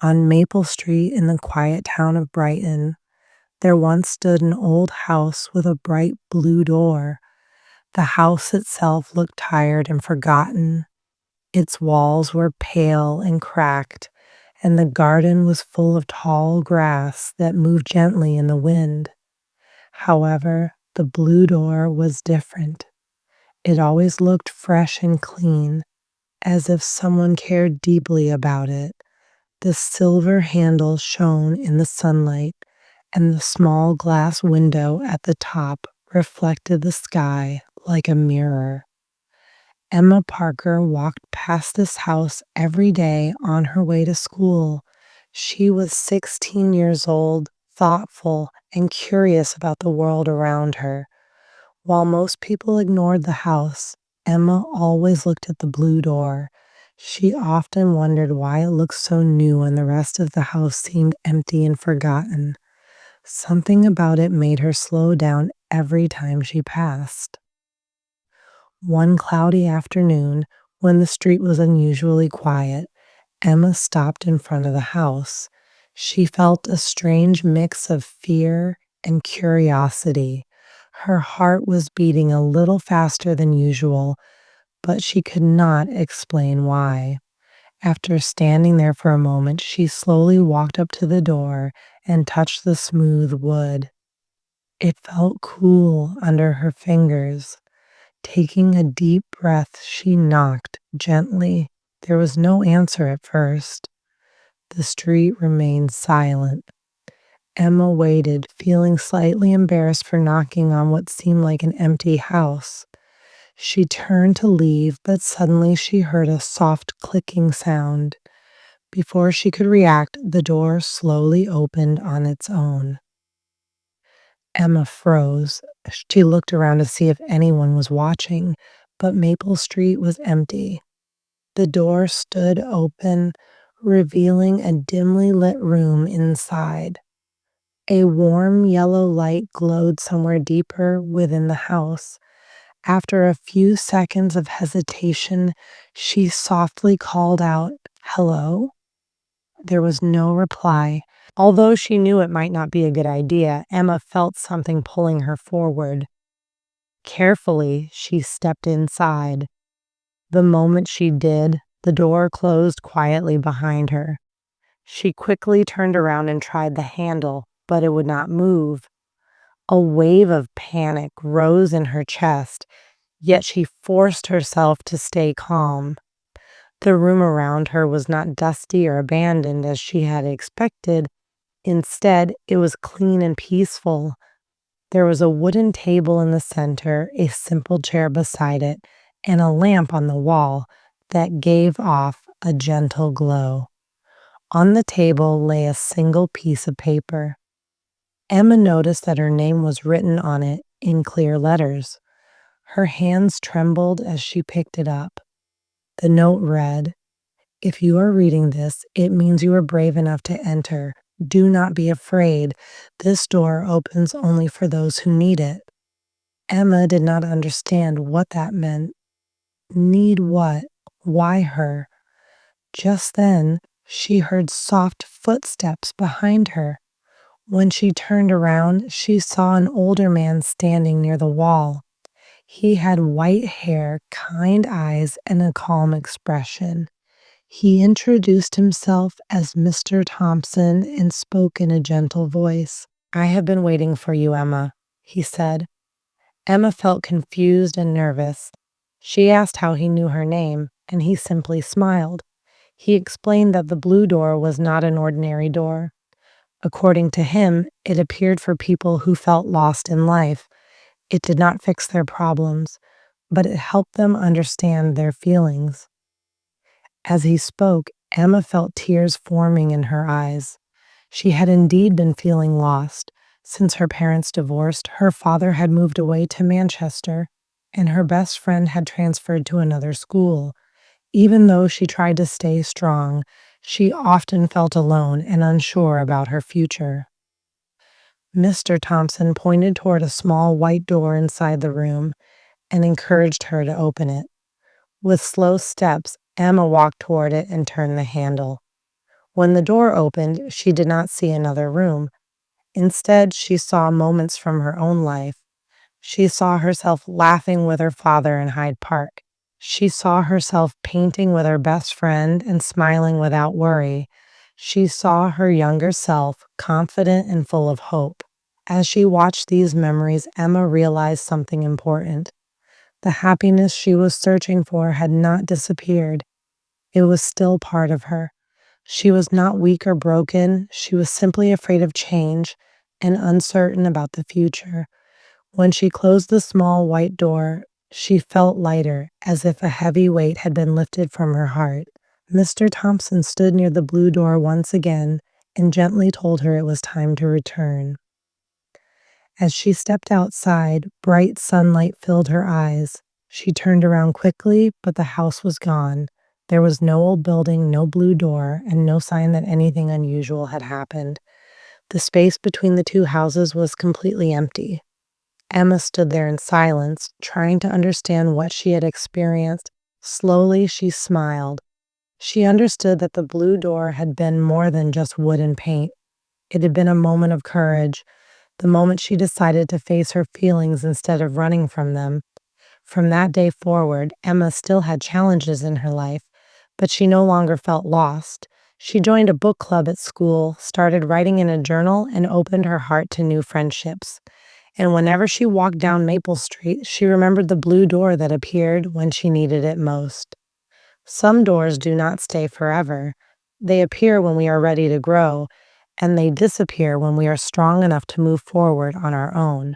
On Maple Street in the quiet town of Brighton, there once stood an old house with a bright blue door. The house itself looked tired and forgotten. Its walls were pale and cracked, and the garden was full of tall grass that moved gently in the wind. However, the blue door was different. It always looked fresh and clean, as if someone cared deeply about it. The silver handle shone in the sunlight, and the small glass window at the top reflected the sky like a mirror. Emma Parker walked past this house every day on her way to school. She was 16 years old, thoughtful, and curious about the world around her. While most people ignored the house, Emma always looked at the blue door. She often wondered why it looked so new and the rest of the house seemed empty and forgotten. Something about it made her slow down every time she passed. One cloudy afternoon, when the street was unusually quiet, Emma stopped in front of the house. She felt a strange mix of fear and curiosity. Her heart was beating a little faster than usual, but she could not explain why. After standing there for a moment, she slowly walked up to the door and touched the smooth wood. It felt cool under her fingers. Taking a deep breath, she knocked gently. There was no answer at first. The street remained silent. Emma waited, feeling slightly embarrassed for knocking on what seemed like an empty house. She turned to leave, but suddenly she heard a soft clicking sound. Before she could react, the door slowly opened on its own. Emma froze. She looked around to see if anyone was watching, but Maple Street was empty. The door stood open, revealing a dimly lit room inside. A warm yellow light glowed somewhere deeper within the house. After a few seconds of hesitation, she softly called out, "Hello?" There was no reply. Although she knew it might not be a good idea, Emma felt something pulling her forward. Carefully, she stepped inside. The moment she did, the door closed quietly behind her. She quickly turned around and tried the handle, but it would not move. A wave of panic rose in her chest, yet she forced herself to stay calm. The room around her was not dusty or abandoned as she had expected. Instead, it was clean and peaceful. There was a wooden table in the center, a simple chair beside it, and a lamp on the wall that gave off a gentle glow. On the table lay a single piece of paper. Emma noticed that her name was written on it in clear letters. Her hands trembled as she picked it up. The note read, "If you are reading this, it means you are brave enough to enter. Do not be afraid. This door opens only for those who need it." Emma did not understand what that meant. Need what? Why her? Just then, she heard soft footsteps behind her. When she turned around, she saw an older man standing near the wall. He had white hair, kind eyes, and a calm expression. He introduced himself as Mr. Thompson and spoke in a gentle voice. "I have been waiting for you, Emma," he said. Emma felt confused and nervous. She asked how he knew her name, and he simply smiled. He explained that the blue door was not an ordinary door. According to him, it appeared for people who felt lost in life. It did not fix their problems, but it helped them understand their feelings. As he spoke, Emma felt tears forming in her eyes. She had indeed been feeling lost. Since her parents divorced, her father had moved away to Manchester, and her best friend had transferred to another school. Even though she tried to stay strong, she often felt alone and unsure about her future. Mr. Thompson pointed toward a small white door inside the room and encouraged her to open it. With slow steps, Emma walked toward it and turned the handle. When the door opened, she did not see another room. Instead, she saw moments from her own life. She saw herself laughing with her father in Hyde Park. She saw herself painting with her best friend and smiling without worry. She saw her younger self, confident and full of hope. As she watched these memories, Emma realized something important. The happiness she was searching for had not disappeared. It was still part of her. She was not weak or broken. She was simply afraid of change and uncertain about the future. When she closed the small white door, she felt lighter, as if a heavy weight had been lifted from her heart. Mr. Thompson stood near the blue door once again and gently told her it was time to return. As she stepped outside, bright sunlight filled her eyes. She turned around quickly, but the house was gone. There was no old building, no blue door, and no sign that anything unusual had happened. The space between the two houses was completely empty. Emma stood there in silence, trying to understand what she had experienced. Slowly, she smiled. She understood that the blue door had been more than just wood and paint. It had been a moment of courage, the moment she decided to face her feelings instead of running from them. From that day forward, Emma still had challenges in her life, but she no longer felt lost. She joined a book club at school, started writing in a journal, and opened her heart to new friendships. And whenever she walked down Maple Street, she remembered the blue door that appeared when she needed it most. Some doors do not stay forever. They appear when we are ready to grow, and they disappear when we are strong enough to move forward on our own.